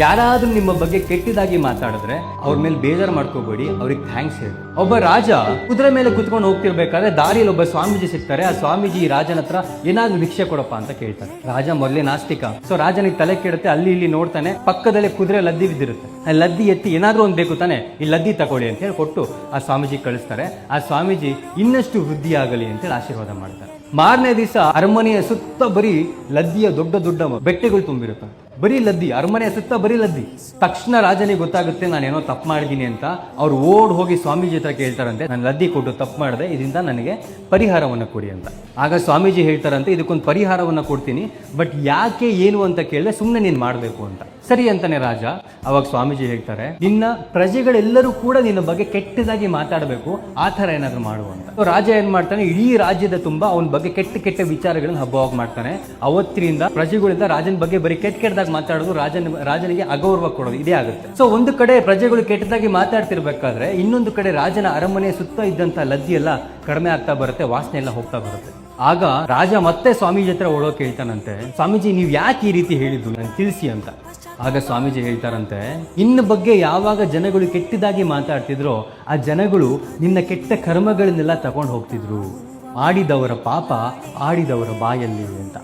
ಯಾರಾದ್ರೂ ನಿಮ್ಮ ಬಗ್ಗೆ ಕೆಟ್ಟದಾಗಿ ಮಾತಾಡಿದ್ರೆ ಅವ್ರ ಮೇಲೆ ಬೇಜಾರು ಮಾಡ್ಕೋಬೇಡಿ, ಅವ್ರಿಗೆ ಥ್ಯಾಂಕ್ಸ್ ಹೇಳಿ. ಒಬ್ಬ ರಾಜ ಕುದುರೆ ಮೇಲೆ ಕುತ್ಕೊಂಡು ಹೋಗ್ತಿರ್ಬೇಕಾದ್ರೆ ದಾರಿಯಲ್ಲಿ ಒಬ್ಬ ಸ್ವಾಮೀಜಿ ಸಿಗ್ತಾರೆ. ಆ ಸ್ವಾಮೀಜಿ ರಾಜನ ಹತ್ರ ಏನಾದ್ರೂ ಭಿಕ್ಷೆ ಕೊಡಪ್ಪ ಅಂತ ಕೇಳ್ತಾರೆ. ರಾಜ ಮೊದಲೇ ನಾಸ್ತಿಕ, ಸೊ ರಾಜನಿಗೆ ತಲೆ ಕೆಡುತ್ತೆ. ಅಲ್ಲಿ ಇಲ್ಲಿ ನೋಡ್ತಾನೆ, ಪಕ್ಕದಲ್ಲೇ ಕುದುರೆ ಲದ್ದಿ ಬಿದ್ದಿರುತ್ತೆ. ಆ ಲದ್ದಿ ಎತ್ತಿ ಏನಾದ್ರೂ ಒಂದು ಬೇಕು ತಾನೆ, ಈ ಲದ್ದಿ ತಗೊಳ್ಳಿ ಅಂತ ಹೇಳಿ ಕೊಟ್ಟು ಆ ಸ್ವಾಮೀಜಿ ಕಳಿಸ್ತಾರೆ. ಆ ಸ್ವಾಮೀಜಿ ಇನ್ನಷ್ಟು ವೃದ್ಧಿ ಆಗಲಿ ಅಂತೇಳಿ ಆಶೀರ್ವಾದ ಮಾಡ್ತಾರೆ. ಮಾರನೇ ದಿವಸ ಅರಮನೆಯ ಸುತ್ತ ಬರೀ ಲದ್ದಿಯ ದೊಡ್ಡ ದೊಡ್ಡ ಬೆಟ್ಟಗಳು ತುಂಬಿರುತ್ತೆ. ಬರೀ ಲದ್ದಿ, ಅರಮನೆಯ ಸುತ್ತ ಬರೀ ಲದ್ದಿ. ತಕ್ಷಣ ರಾಜನಿಗೆ ಗೊತ್ತಾಗುತ್ತೆ ನಾನೇನೋ ತಪ್ಪು ಮಾಡಿದ್ದೀನಿ ಅಂತ. ಅವ್ರು ಓಡ್ ಹೋಗಿ ಸ್ವಾಮೀಜಿ ಹತ್ರ ಕೇಳ್ತಾರಂತೆ, ನಾನು ಲದ್ದಿ ಕೊಟ್ಟು ತಪ್ಪು ಮಾಡಿದೆ, ಇದರಿಂದ ನನಗೆ ಪರಿಹಾರವನ್ನು ಕೊಡಿ ಅಂತ. ಆಗ ಸ್ವಾಮೀಜಿ ಹೇಳ್ತಾರಂತೆ, ಇದಕ್ಕೊಂದು ಪರಿಹಾರವನ್ನು ಕೊಡ್ತೀನಿ, ಬಟ್ ಯಾಕೆ ಏನು ಅಂತ ಕೇಳಿದ್ರೆ ಸುಮ್ಮನೆ ನೀನು ಮಾಡಬೇಕು ಅಂತ. ಸರಿ ಅಂತಾನೆ ರಾಜ. ಅವಾಗ ಸ್ವಾಮೀಜಿ ಹೇಳ್ತಾರೆ, ನಿನ್ನ ಪ್ರಜೆಗಳೆಲ್ಲರೂ ಕೂಡ ನಿನ್ನ ಬಗ್ಗೆ ಕೆಟ್ಟದಾಗಿ ಮಾತಾಡಬೇಕು, ಆ ಥರ ಏನಾದ್ರು ಮಾಡುವಂತ. ರಾಜ ಏನ್ ಮಾಡ್ತಾನೆ, ಇಡೀ ರಾಜ್ಯದ ತುಂಬಾ ಅವನ ಬಗ್ಗೆ ಕೆಟ್ಟ ಕೆಟ್ಟ ವಿಚಾರಗಳನ್ನ ಹಬ್ಬವಾಗಿ ಮಾಡ್ತಾನೆ. ಅವತ್ತಿನಿಂದ ಪ್ರಜೆಗಳಿಂದ ರಾಜನ ಬಗ್ಗೆ ಬರೀ ಕೆಟ್ಟದಾಗಿ ಮಾತಾಡೋದು, ರಾಜನಿಗೆ ಅಗೌರವ ಕೊಡೋದು ಇದೇ ಆಗುತ್ತೆ. ಸೊ ಒಂದು ಕಡೆ ಪ್ರಜೆಗಳು ಕೆಟ್ಟದಾಗಿ ಮಾತಾಡ್ತಿರ್ಬೇಕಾದ್ರೆ ಇನ್ನೊಂದು ಕಡೆ ರಾಜನ ಅರಮನೆ ಸುತ್ತ ಇದ್ದಂತ ಲದ್ದಿ ಎಲ್ಲ ಕಡಿಮೆ ಆಗ್ತಾ ಬರುತ್ತೆ, ವಾಸನೆ ಎಲ್ಲ ಹೋಗ್ತಾ ಬರುತ್ತೆ. ಆಗ ರಾಜ ಮತ್ತೆ ಸ್ವಾಮೀಜಿ ಹತ್ರ ಓಡೋಕೆ ಹೇಳ್ತಾನಂತೆ, ಸ್ವಾಮೀಜಿ ನೀವು ಯಾಕೆ ಈ ರೀತಿ ಹೇಳಿದ್ದು ನನಗೆ ತಿಳಿಸಿ ಅಂತ. ಆಗ ಸ್ವಾಮೀಜಿ ಹೇಳ್ತಾರಂತೆ, ಇನ್ನ ಬಗ್ಗೆ ಯಾವಾಗ ಜನಗಳು ಕೆಟ್ಟದಾಗಿ ಮಾತಾಡ್ತಿದ್ರೋ ಆ ಜನಗಳು ನಿನ್ನ ಕೆಟ್ಟ ಕರ್ಮಗಳನ್ನೆಲ್ಲ ತಗೊಂಡು ಹೋಗ್ತಿದ್ರು. ಆಡಿದವರ ಪಾಪ ಆಡಿದವರ ಬಾಯಲ್ಲಿ ಅಂತ.